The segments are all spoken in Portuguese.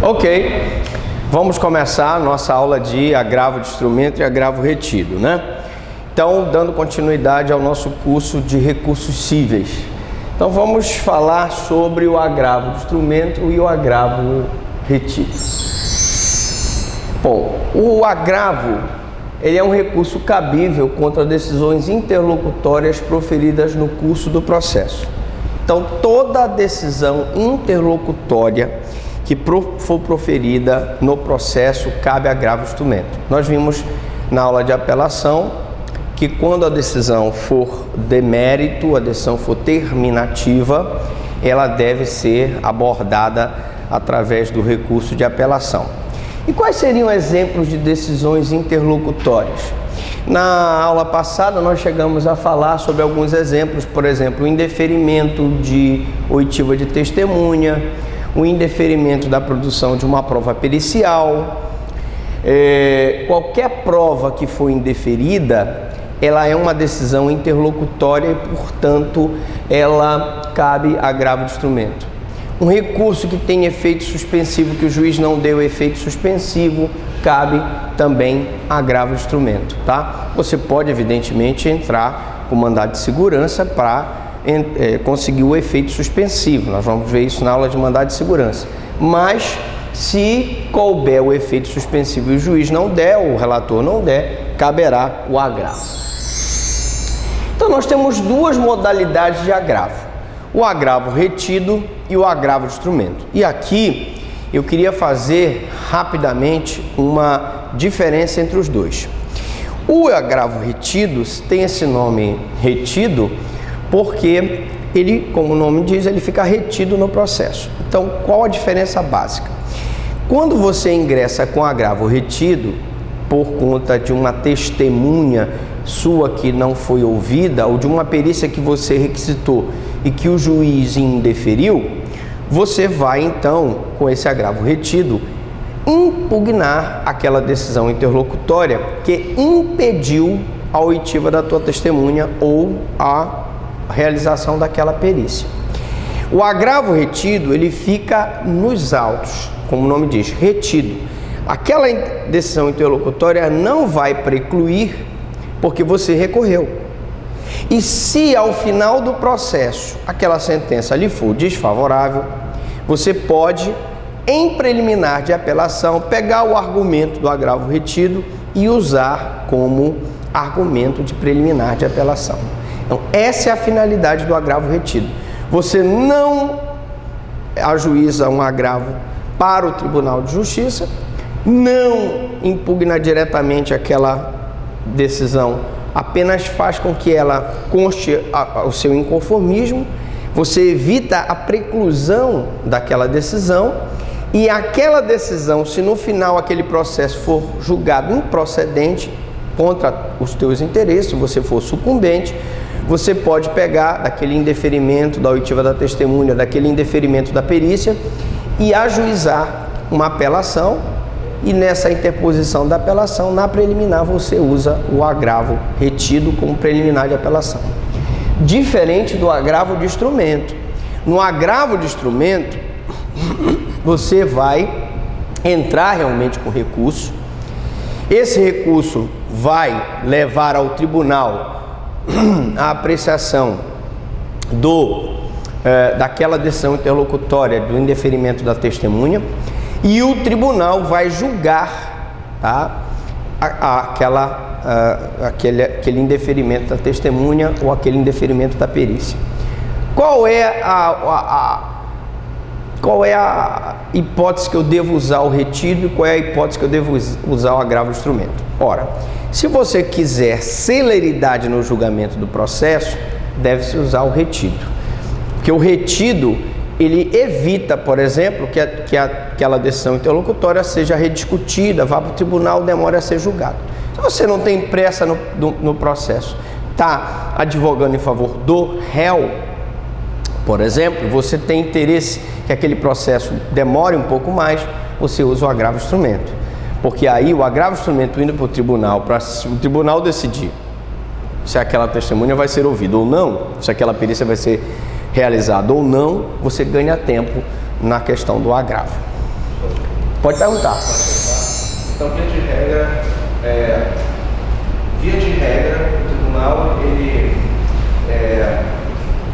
Ok, vamos começar a nossa aula de agravo de instrumento e agravo retido, né? Então, dando continuidade ao nosso curso de recursos cíveis. Então, vamos falar sobre o agravo de instrumento e o agravo retido. Bom, o agravo, ele é um recurso cabível contra decisões interlocutórias proferidas no curso do processo. Então, toda decisão interlocutória que for proferida no processo cabe agravo de instrumento. Nós vimos na aula de apelação que quando a decisão for demérito, a decisão for terminativa, ela deve ser abordada através do recurso de apelação. E quais seriam exemplos de decisões interlocutórias? Na aula passada nós chegamos a falar sobre alguns exemplos, por exemplo, o indeferimento de oitiva de testemunha, o indeferimento da produção de uma prova pericial. Qualquer prova que for indeferida, ela é uma decisão interlocutória e, portanto, ela cabe agravo de instrumento. Um recurso que tem efeito suspensivo, que o juiz não deu efeito suspensivo, cabe também agravo de instrumento, tá? Você pode, evidentemente, entrar com mandado de segurança para conseguir o efeito suspensivo. Nós vamos ver isso na aula de mandado de segurança. Mas, se couber o efeito suspensivo e o juiz não der, o relator não der, caberá o agravo. Então, nós temos duas modalidades de agravo: o agravo retido e o agravo de instrumento. E aqui eu queria fazer rapidamente uma diferença entre os dois. O agravo retido tem esse nome retido porque ele, como o nome diz, ele fica retido no processo. Então, qual a diferença básica? Quando você ingressa com agravo retido por conta de uma testemunha sua que não foi ouvida, ou de uma perícia que você requisitou e que o juiz indeferiu, você vai então, com esse agravo retido, impugnar aquela decisão interlocutória que impediu a oitiva da tua testemunha ou a realização daquela perícia. O agravo retido, ele fica nos autos, como o nome diz, retido. Aquela decisão interlocutória não vai precluir porque você recorreu. E se ao final do processo aquela sentença lhe for desfavorável, você pode, em preliminar de apelação, pegar o argumento do agravo retido e usar como argumento de preliminar de apelação. Então, essa é a finalidade do agravo retido. Você não ajuiza um agravo para o Tribunal de Justiça, não impugna diretamente aquela decisão, apenas faz com que ela conste o seu inconformismo, você evita a preclusão daquela decisão, e aquela decisão, se no final aquele processo for julgado improcedente contra os teus interesses, se você for sucumbente, você pode pegar daquele indeferimento da oitiva da testemunha, daquele indeferimento da perícia e ajuizar uma apelação. E nessa interposição da apelação, na preliminar, você usa o agravo retido como preliminar de apelação. Diferente do agravo de instrumento. No agravo de instrumento, você vai entrar realmente com recurso. Esse recurso vai levar ao tribunal a apreciação daquela decisão interlocutória do indeferimento da testemunha. E o tribunal vai julgar, tá, aquele indeferimento da testemunha ou aquele indeferimento da perícia. Qual é a hipótese que eu devo usar o retido e qual é a hipótese que eu devo usar o agravo de instrumento? Ora, se você quiser celeridade no julgamento do processo, deve-se usar o retido. Porque o retido, ele evita, por exemplo, que aquela decisão interlocutória seja rediscutida, vá para o tribunal, demore a ser julgado. Se você não tem pressa no processo, está advogando em favor do réu, por exemplo, você tem interesse que aquele processo demore um pouco mais, você usa o agravo instrumento. Porque aí o agravo instrumento indo para o tribunal, para o tribunal decidir se aquela testemunha vai ser ouvida ou não, se aquela perícia vai ser realizada ou não, você ganha tempo na questão do agravo. Pode perguntar. Então, via de regra, o tribunal, ele,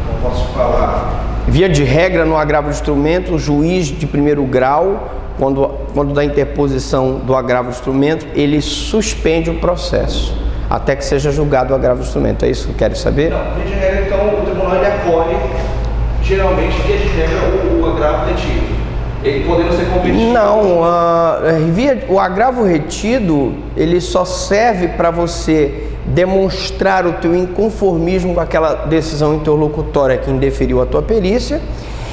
não posso falar... Via de regra, no agravo de instrumento, o juiz de primeiro grau, quando dá interposição do agravo de instrumento, ele suspende o processo, até que seja julgado o agravo de instrumento. É isso que querem saber? Não, via de regra, então, o tribunal ele acolhe, geralmente, via de regra, o agravo retido. Ele podendo ser convertido? Não, o agravo retido, ele só serve para você demonstrar o teu inconformismo com aquela decisão interlocutória que indeferiu a tua perícia,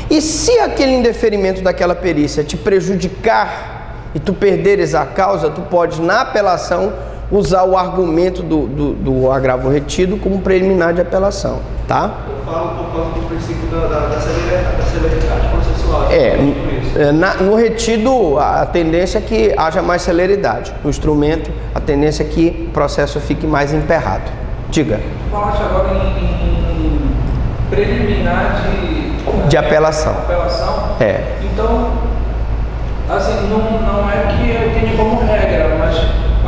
e se aquele indeferimento daquela perícia te prejudicar e tu perderes a causa, tu pode, na apelação, usar o argumento do agravo retido como preliminar de apelação, tá? Eu falo por causa do princípio da celeridade processual. No retido, a tendência é que haja mais celeridade. No instrumento, a tendência é que o processo fique mais emperrado. Diga. Falaste agora em preliminar de apelação. Então, assim, não é que eu tenha como regra, mas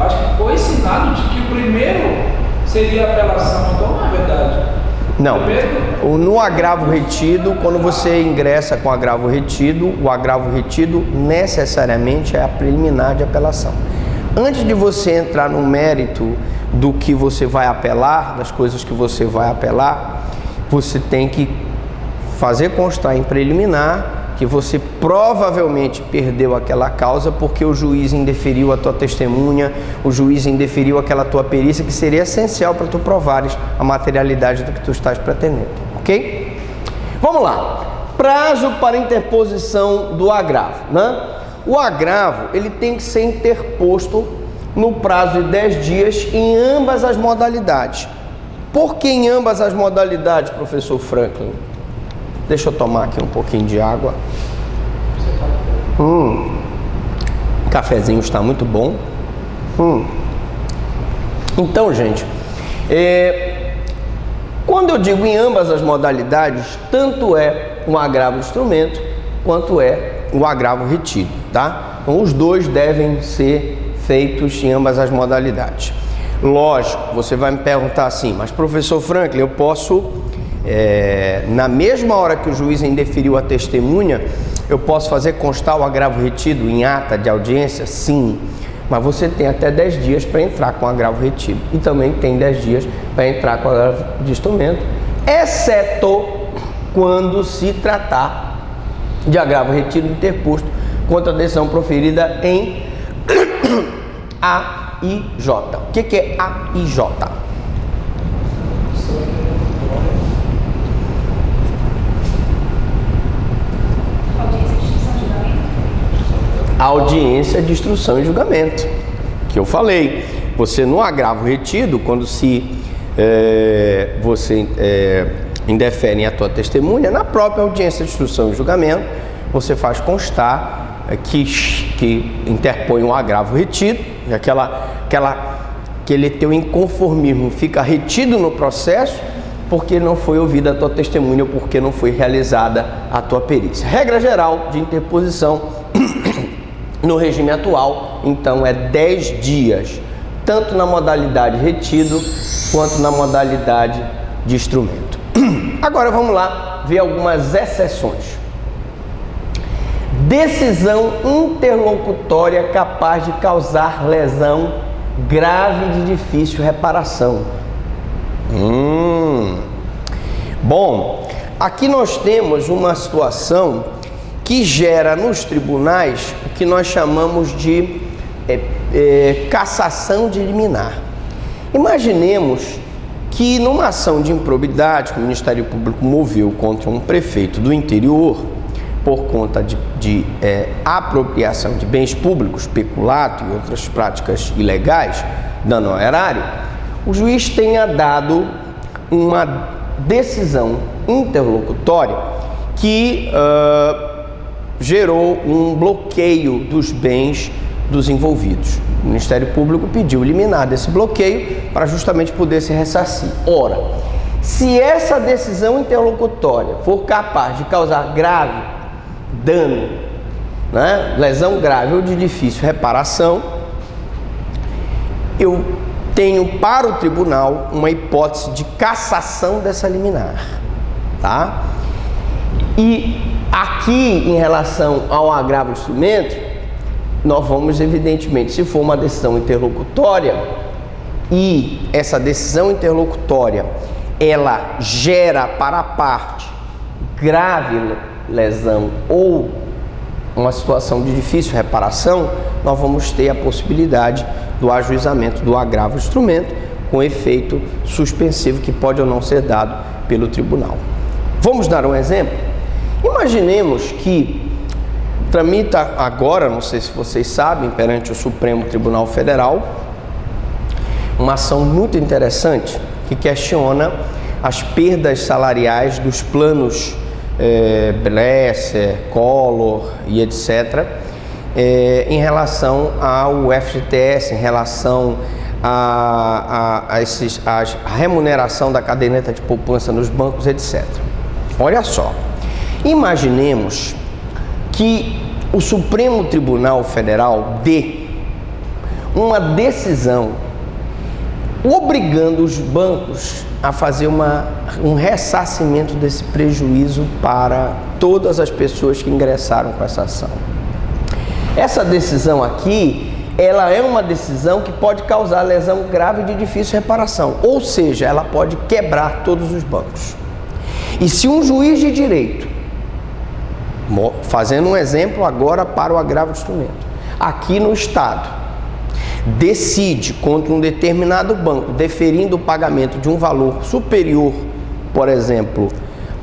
acho que foi ensinado de que o primeiro seria a apelação. Então, não é verdade. Não, no agravo retido, quando você ingressa com agravo retido, o agravo retido necessariamente é a preliminar de apelação. Antes de você entrar no mérito do que você vai apelar, das coisas que você vai apelar, você tem que fazer constar em preliminar que você provavelmente perdeu aquela causa porque o juiz indeferiu a tua testemunha, o juiz indeferiu aquela tua perícia, que seria essencial para tu provares a materialidade do que tu estás pretendendo, ok? Vamos lá. Prazo para interposição do agravo, né? O agravo, ele tem que ser interposto no prazo de 10 dias em ambas as modalidades. Por que em ambas as modalidades, professor Franklin? Deixa eu tomar aqui um pouquinho de água. O cafezinho está muito bom. Então, gente, quando eu digo em ambas as modalidades, tanto é o agravo de instrumento quanto é o agravo retido, tá? Então, os dois devem ser feitos em ambas as modalidades. Lógico, você vai me perguntar assim, mas professor Franklin, eu posso... na mesma hora que o juiz indeferiu a testemunha, eu posso fazer constar o agravo retido em ata de audiência? Sim, mas você tem até 10 dias para entrar com o agravo retido e também tem 10 dias para entrar com o agravo de instrumento, exceto quando se tratar de agravo retido interposto contra a decisão proferida em AIJ. O que é AIJ? A audiência de instrução e julgamento, que eu falei. Você no agravo retido, quando você indefere a tua testemunha, na própria audiência de instrução e julgamento, você faz constar que interpõe um agravo retido, e aquele teu inconformismo fica retido no processo, porque não foi ouvida a tua testemunha ou porque não foi realizada a tua perícia. Regra geral de interposição no regime atual, então, é 10 dias, tanto na modalidade retido quanto na modalidade de instrumento. Agora vamos lá ver algumas exceções. Decisão interlocutória capaz de causar lesão grave de difícil reparação. Bom, aqui nós temos uma situação que gera nos tribunais o que nós chamamos de cassação de liminar. Imaginemos que numa ação de improbidade que o Ministério Público moveu contra um prefeito do interior por conta de apropriação de bens públicos, peculato e outras práticas ilegais, dano ao erário, o juiz tenha dado uma decisão interlocutória que gerou um bloqueio dos bens dos envolvidos. O Ministério Público pediu liminar desse bloqueio para justamente poder se ressarcir. Ora, se essa decisão interlocutória for capaz de causar grave dano, né? Lesão grave ou de difícil reparação, eu tenho para o tribunal uma hipótese de cassação dessa liminar, tá? E aqui, em relação ao agravo do instrumento, nós vamos, evidentemente, se for uma decisão interlocutória e essa decisão interlocutória ela gera para a parte grave lesão ou uma situação de difícil reparação, nós vamos ter a possibilidade do ajuizamento do agravo do instrumento com efeito suspensivo que pode ou não ser dado pelo tribunal. Vamos dar um exemplo? Imaginemos que tramita agora, não sei se vocês sabem, perante o Supremo Tribunal Federal, uma ação muito interessante que questiona as perdas salariais dos planos Blesser, Collor e etc., em relação ao FGTS, em relação a remuneração da caderneta de poupança nos bancos, etc. Olha só, imaginemos que o Supremo Tribunal Federal dê uma decisão obrigando os bancos a fazer um ressarcimento desse prejuízo para todas as pessoas que ingressaram com essa ação. Essa decisão aqui, ela é uma decisão que pode causar lesão grave de difícil reparação, ou seja, ela pode quebrar todos os bancos. E se um juiz de direito, fazendo um exemplo agora para o agravo de instrumento, aqui no estado, decide contra um determinado banco, deferindo o pagamento de um valor superior, por exemplo,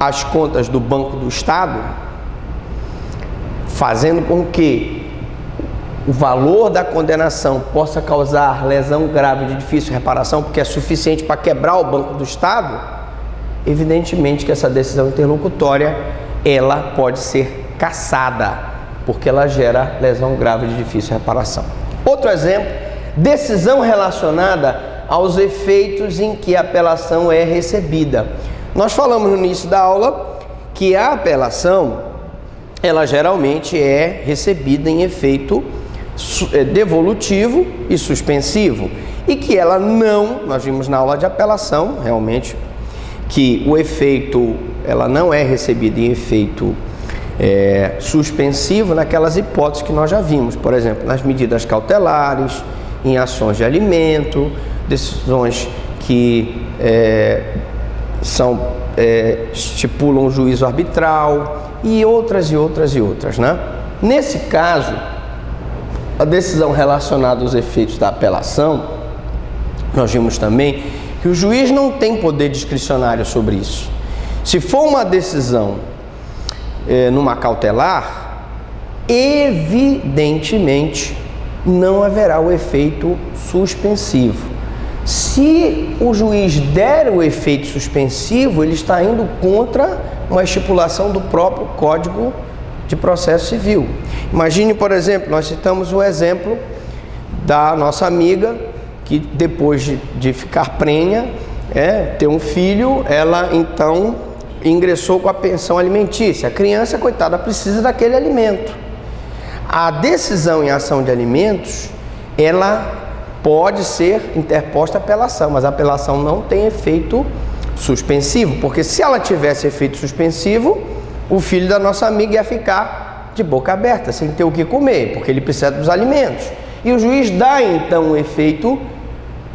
às contas do Banco do Estado, fazendo com que o valor da condenação possa causar lesão grave de difícil reparação, porque é suficiente para quebrar o Banco do Estado, evidentemente que essa decisão interlocutória, ela pode ser cassada, porque ela gera lesão grave de difícil reparação. Outro exemplo, decisão relacionada aos efeitos em que a apelação é recebida. Nós falamos no início da aula que a apelação, ela geralmente é recebida em efeito devolutivo e suspensivo, e que ela não, nós vimos na aula de apelação, realmente, que o efeito, ela não é recebida em efeito suspensivo naquelas hipóteses que nós já vimos, por exemplo, nas medidas cautelares, em ações de alimento, decisões que estipulam um juízo arbitral e outras, né? Nesse caso, a decisão relacionada aos efeitos da apelação, nós vimos também que o juiz não tem poder discricionário sobre isso. Se for uma decisão numa cautelar, evidentemente não haverá o efeito suspensivo. Se o juiz der o efeito suspensivo, ele está indo contra uma estipulação do próprio Código de Processo Civil. Imagine, por exemplo, nós citamos o exemplo da nossa amiga que depois de ficar prenha, ter um filho, ela então ingressou com a pensão alimentícia. A criança, coitada, precisa daquele alimento. A decisão em ação de alimentos, ela pode ser interposta à apelação, mas a apelação não tem efeito suspensivo, porque se ela tivesse efeito suspensivo, o filho da nossa amiga ia ficar de boca aberta, sem ter o que comer, porque ele precisa dos alimentos. E o juiz dá então o efeito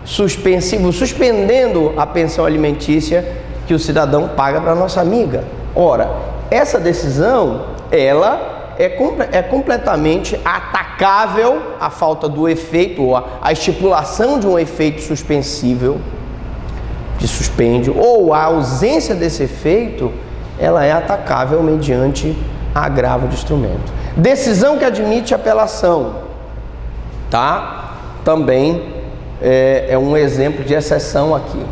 suspensivo, suspendendo a pensão alimentícia que o cidadão paga para a nossa amiga. Ora, essa decisão, ela é completamente atacável a falta do efeito, ou a estipulação de um efeito suspensível, de suspende, ou a ausência desse efeito, ela é atacável mediante agravo de instrumento. Decisão que admite apelação, tá? Também é um exemplo de exceção aqui.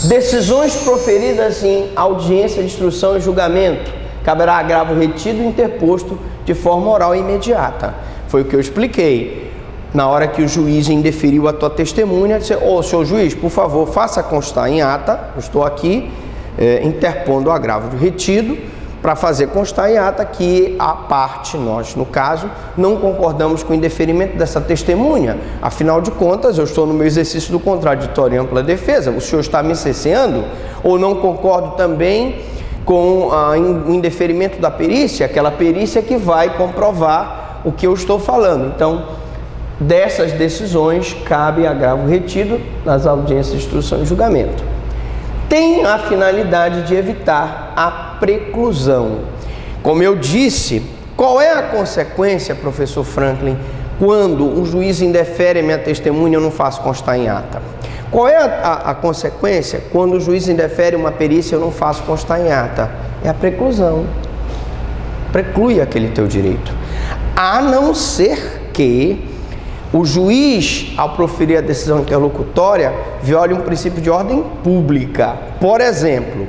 Decisões proferidas em audiência de instrução e julgamento, caberá agravo retido e interposto de forma oral e imediata. Foi o que eu expliquei. Na hora que o juiz indeferiu a tua testemunha, disse: senhor juiz, por favor, faça constar em ata, eu estou aqui interpondo o agravo de retido, para fazer constar em ata que a parte, nós no caso, não concordamos com o indeferimento dessa testemunha. Afinal de contas, eu estou no meu exercício do contraditório e ampla defesa, o senhor está me cerceando? Ou não concordo também com o indeferimento da perícia, aquela perícia que vai comprovar o que eu estou falando. Então, dessas decisões, cabe agravo retido nas audiências de instrução e julgamento. Tem a finalidade de evitar a preclusão. Como eu disse, qual é a consequência, professor Franklin, quando um juiz indefere a minha testemunha e eu não faço constar em ata? Qual é a consequência quando o juiz indefere uma perícia e eu não faço constar em ata? É a preclusão. Preclui aquele teu direito. A não ser que o juiz, ao proferir a decisão interlocutória, viole um princípio de ordem pública. Por exemplo,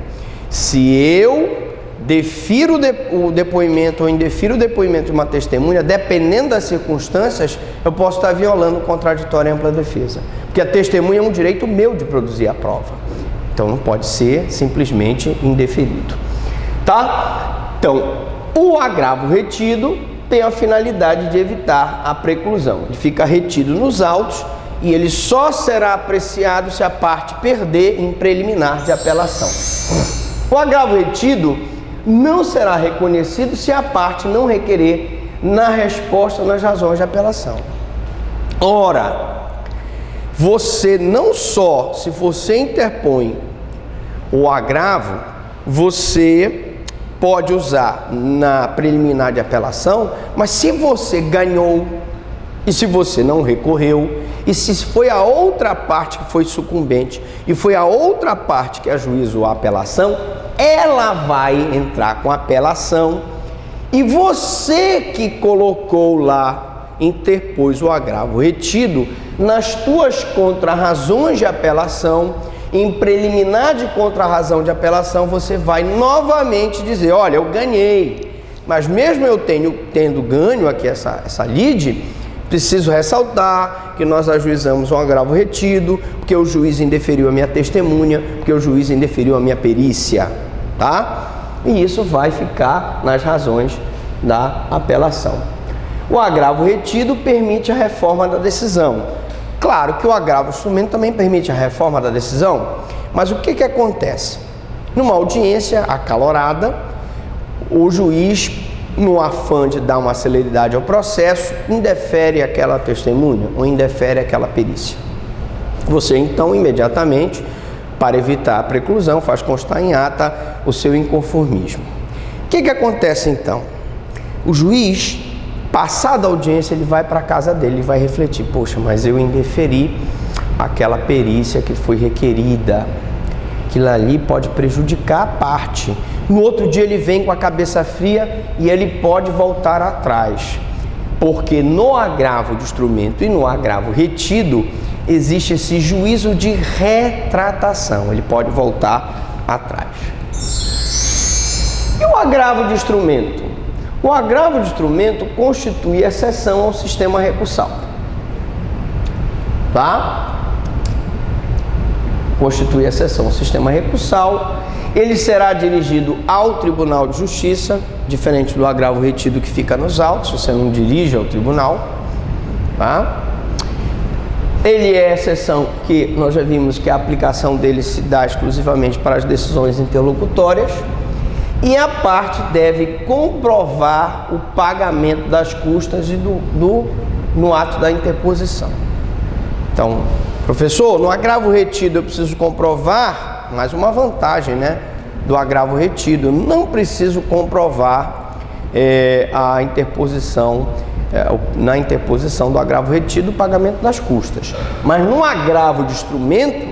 se eu defiro o depoimento ou indefiro o depoimento de uma testemunha, dependendo das circunstâncias, eu posso estar violando o contraditório e ampla defesa. Porque a testemunha é um direito meu de produzir a prova. Então não pode ser simplesmente indeferido. Tá? Então, o agravo retido tem a finalidade de evitar a preclusão. Ele fica retido nos autos e ele só será apreciado se a parte perder em preliminar de apelação. O agravo retido não será reconhecido se a parte não requerer na resposta nas razões de apelação. Ora, você não só, se você interpõe o agravo, você pode usar na preliminar de apelação, mas se você ganhou e se você não recorreu e se foi a outra parte que foi sucumbente e foi a outra parte que ajuizou a apelação, ela vai entrar com a apelação e você que colocou lá, interpôs o agravo retido, nas tuas contrarrazões de apelação, em preliminar de contrarrazão de apelação, você vai novamente dizer, olha, eu ganhei, mas mesmo eu tendo ganho aqui essa lide, preciso ressaltar que nós ajuizamos um agravo retido, porque o juiz indeferiu a minha testemunha, porque o juiz indeferiu a minha perícia, tá? E isso vai ficar nas razões da apelação. O agravo retido permite a reforma da decisão. Claro que o agravo instrumento também permite a reforma da decisão, mas o que acontece? Numa audiência acalorada, o juiz, no afã de dar uma celeridade ao processo, indefere aquela testemunha ou indefere aquela perícia. Você então, imediatamente, para evitar a preclusão, faz constar em ata o seu inconformismo. O que acontece então? O juiz, passada a audiência, ele vai para a casa dele, ele vai refletir, poxa, mas eu indeferi aquela perícia que foi requerida, aquilo ali pode prejudicar a parte. No outro dia ele vem com a cabeça fria e ele pode voltar atrás, porque no agravo de instrumento e no agravo retido existe esse juízo de retratação, ele pode voltar atrás. E o agravo de instrumento? O agravo de instrumento constitui exceção ao sistema recursal. Tá? Constitui exceção ao sistema recursal. Ele será dirigido ao Tribunal de Justiça, diferente do agravo retido que fica nos autos, você não dirige ao tribunal. Tá? Ele é exceção que nós já vimos que a aplicação dele se dá exclusivamente para as decisões interlocutórias. E a parte deve comprovar o pagamento das custas e no ato da interposição. Então, professor, no agravo retido eu preciso comprovar, mais uma vantagem, né, do agravo retido. Eu não preciso comprovar a interposição, na interposição do agravo retido, o pagamento das custas. Mas no agravo de instrumento,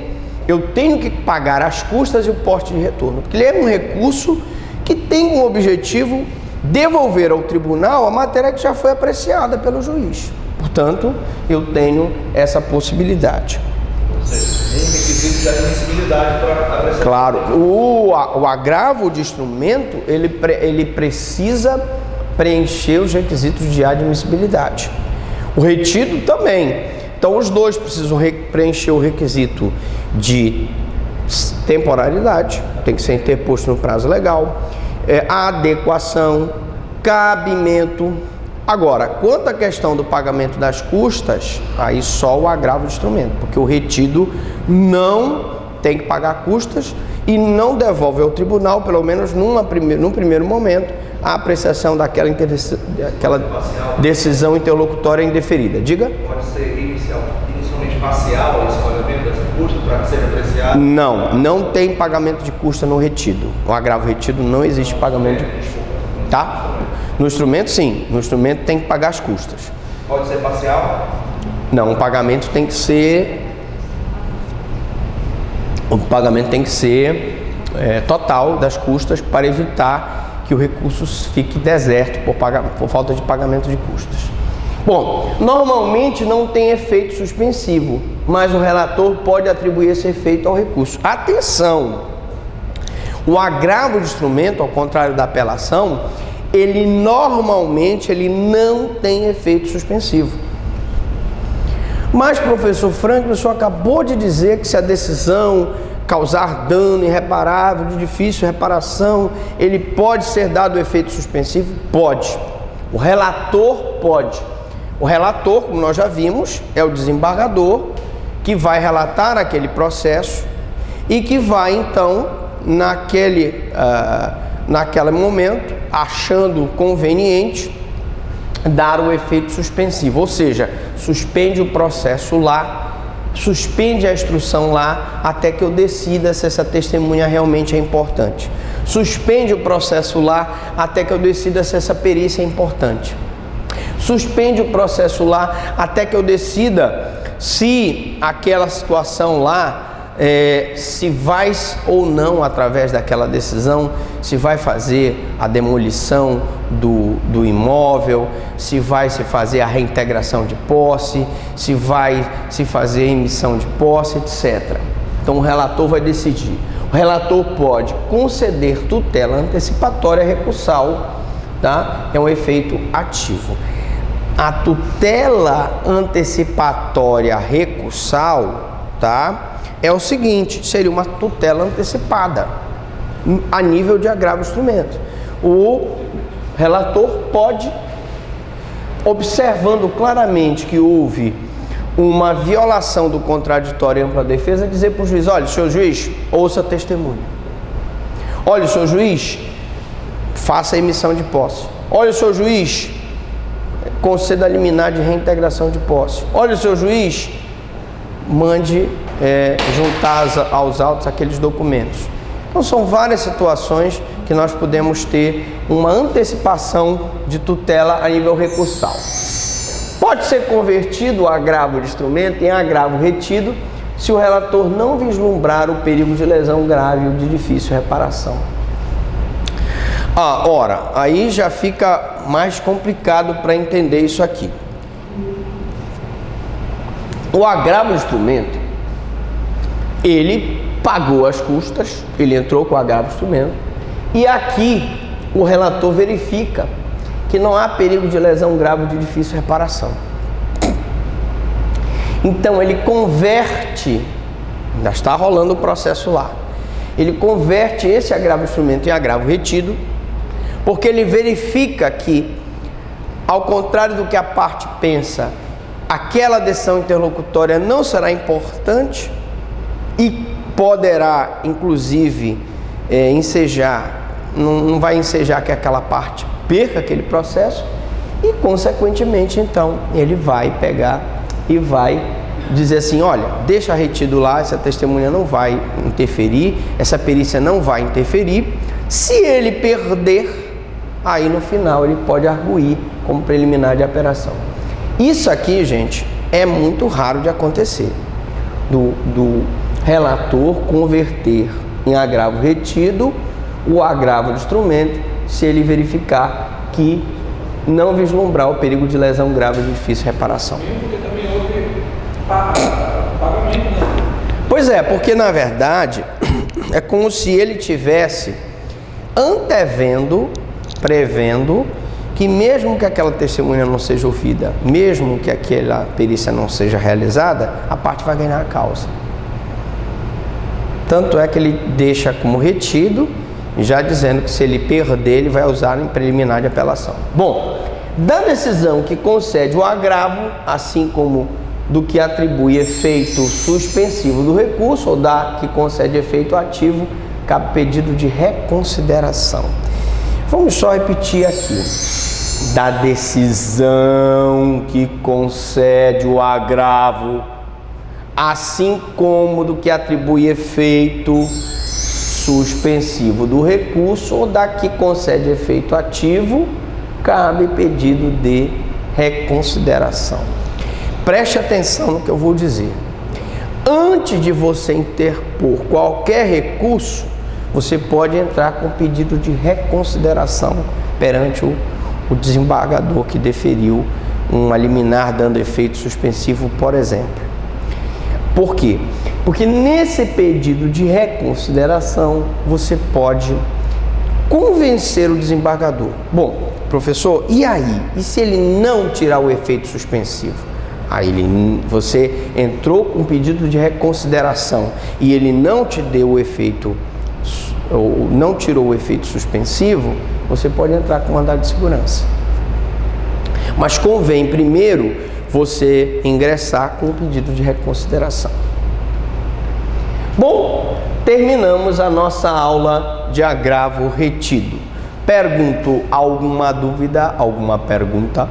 eu tenho que pagar as custas e o porte de retorno, porque ele é um recurso que tem como objetivo devolver ao tribunal a matéria que já foi apreciada pelo juiz. Portanto, eu tenho essa possibilidade. Ou seja, tem requisito de admissibilidade para apreciar. Claro, o agravo de instrumento, ele precisa preencher os requisitos de admissibilidade. O retido também. Então, os dois precisam preencher o requisito de temporalidade, tem que ser interposto no prazo legal, adequação, cabimento. Agora, quanto à questão do pagamento das custas, aí só o agravo de instrumento, porque o retido não tem que pagar custas e não devolve ao tribunal, pelo menos num primeiro momento, a apreciação daquela decisão interlocutória indeferida. Diga? Pode ser inicialmente parcial esse pagamento dessa custa para ser apreciado? Não tem pagamento de custa no retido. No agravo retido não existe pagamento de custa. Tá? No instrumento, sim. No instrumento tem que pagar as custas. Pode ser parcial? Não, o pagamento tem que ser... O pagamento tem que ser total das custas para evitar que o recurso fique deserto por falta de pagamento de custas. Bom, normalmente não tem efeito suspensivo, mas o relator pode atribuir esse efeito ao recurso. Atenção! O agravo de instrumento, ao contrário da apelação, ele normalmente não tem efeito suspensivo. Mas, professor Franklin, o senhor acabou de dizer que se a decisão causar dano irreparável, de difícil reparação, ele pode ser dado efeito suspensivo? Pode. O relator pode. O relator, como nós já vimos, é o desembargador que vai relatar aquele processo e que vai, então, naquele momento, achando conveniente, dar o efeito suspensivo, ou seja, suspende o processo lá, suspende a instrução lá, até que eu decida se essa testemunha realmente é importante. Suspende o processo lá, até que eu decida se essa perícia é importante. Suspende o processo lá, até que eu decida se aquela situação lá, se vai ou não, através daquela decisão, se vai fazer a demolição do imóvel, se vai se fazer a reintegração de posse, se vai se fazer a emissão de posse, etc. Então o relator vai decidir. O relator pode conceder tutela antecipatória recursal, tá? É um efeito ativo. A tutela antecipatória recursal, tá? É o seguinte, seria uma tutela antecipada a nível de agravo instrumento. O relator pode, observando claramente que houve uma violação do contraditório e ampla defesa, dizer para o juiz: olha, senhor juiz, ouça a testemunha. Olha, senhor juiz, faça a emissão de posse. Olha, senhor juiz, conceda a liminar de reintegração de posse. Olha, senhor juiz, mande juntar aos autos aqueles documentos. Então são várias situações que nós podemos ter uma antecipação de tutela a nível recursal. Pode ser convertido o agravo de instrumento em agravo retido se o relator não vislumbrar o perigo de lesão grave ou de difícil reparação. Ora, aí já fica mais complicado para entender isso aqui. O agravo de instrumento, ele pagou as custas, ele entrou com o agravo de instrumento, e aqui o relator verifica que não há perigo de lesão grave ou de difícil reparação. Então ele converte, ainda está rolando o processo lá, ele converte esse agravo de instrumento em agravo retido, porque ele verifica que, ao contrário do que a parte pensa, aquela decisão interlocutória não será importante e poderá, inclusive, ensejar, não vai ensejar que aquela parte perca aquele processo e, consequentemente, então, ele vai pegar e vai dizer assim: olha, deixa retido lá, essa testemunha não vai interferir, essa perícia não vai interferir. Se ele perder, aí no final ele pode arguir como preliminar de apelação. Isso aqui, gente, é muito raro de acontecer, do relator converter em agravo retido o agravo do instrumento, se ele verificar que não vislumbrar o perigo de lesão grave de difícil reparação. Porque também houve pagamento, né? Pois é, porque na verdade é como se ele tivesse prevendo que mesmo que aquela testemunha não seja ouvida, mesmo que aquela perícia não seja realizada, a parte vai ganhar a causa. Tanto é que ele deixa como retido já dizendo que se ele perder, ele vai usar em preliminar de apelação. Bom, da decisão que concede o agravo, assim como do que atribui efeito suspensivo do recurso ou da que concede efeito ativo, cabe pedido de reconsideração. Vamos só repetir aqui. Da decisão que concede o agravo, assim como do que atribui efeito suspensivo do recurso ou da que concede efeito ativo, cabe pedido de reconsideração. Preste atenção no que eu vou dizer. Antes de você interpor qualquer recurso, você pode entrar com pedido de reconsideração perante o desembargador que deferiu uma liminar dando efeito suspensivo, por exemplo. Por quê? Porque nesse pedido de reconsideração você pode convencer o desembargador. Bom, professor, e aí? E se ele não tirar o efeito suspensivo? Aí você entrou com pedido de reconsideração e ele não te deu o efeito, ou não tirou o efeito suspensivo, você pode entrar com mandado de segurança. Mas convém primeiro você ingressar com o pedido de reconsideração. Bom, terminamos a nossa aula de agravo retido. Pergunto, alguma dúvida, alguma pergunta?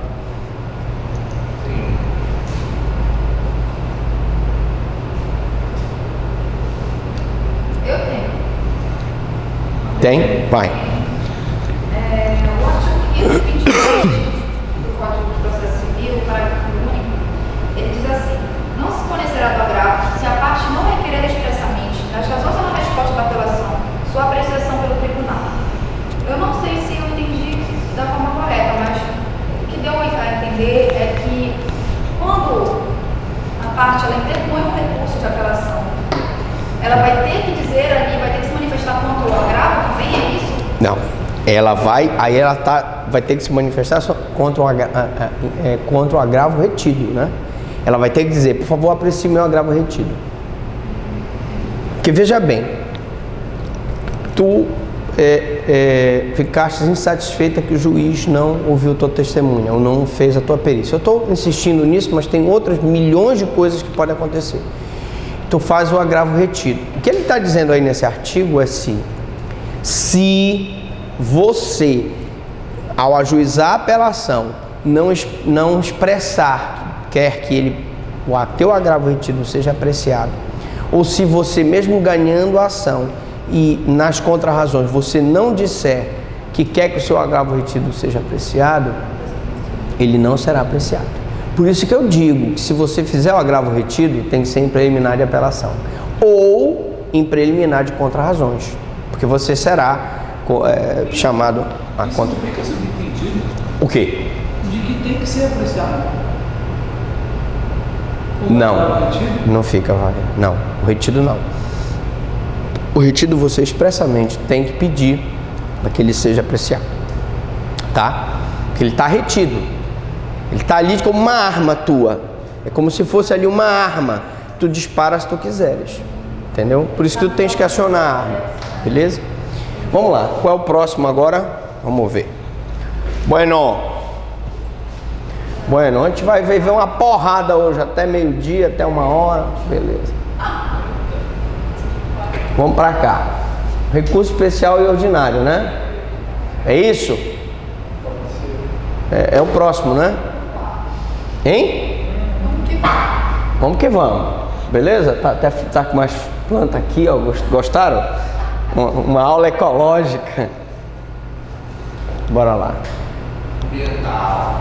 Eu tenho. Tem? Vai. O artigo 522 do Código de Processo Civil, parágrafo único, ele diz assim: não se fornecerá do agravo se a parte não requerer expressamente, nas razões ou na resposta da apelação, sua apreciação pelo tribunal. Eu não sei se eu entendi da forma correta, mas o que deu a entender é que quando a parte ela interpõe um recurso de apelação, ela vai ter que dizer ali, vai ter que se manifestar contra o agravo, também é isso? Não. Ela vai, aí ela vai ter que se manifestar contra o agravo retido, né? Ela vai ter que dizer, por favor, aprecie meu agravo retido. Porque veja bem, tu ficaste insatisfeita que o juiz não ouviu tua testemunha ou não fez a tua perícia. Eu estou insistindo nisso, mas tem outras milhões de coisas que podem acontecer. Tu faz o agravo retido. O que ele está dizendo aí nesse artigo é se você, ao ajuizar a apelação, não expressar que quer que o teu agravo retido seja apreciado, ou se você mesmo ganhando a ação e nas contrarrazões você não disser que quer que o seu agravo retido seja apreciado, ele não será apreciado. Por isso que eu digo que se você fizer o agravo retido, tem que ser em preliminar de apelação ou em preliminar de contrarrazões, porque você será chamado a contra. Isso não fica subentendido? O quê? De que tem que ser apreciado? Não fica, Wagner. Não, o retido não. O retido você expressamente tem que pedir para que ele seja apreciado, tá? Porque ele está retido. Ele está ali como uma arma tua. É como se fosse ali uma arma. Tu dispara se tu quiseres. Entendeu? Por isso que tu tens que acionar a arma. Beleza? Vamos lá. Qual é o próximo agora? Vamos ver. Bueno, a gente vai ver uma porrada hoje. Até meio-dia, até 1h. Beleza. Vamos para cá. Recurso especial e ordinário, né? É isso? É o próximo, né? Hein? Vamos que vamos. Beleza? Tá com mais planta aqui, ó. Gostaram? Uma aula ecológica. Bora lá. Ambiental.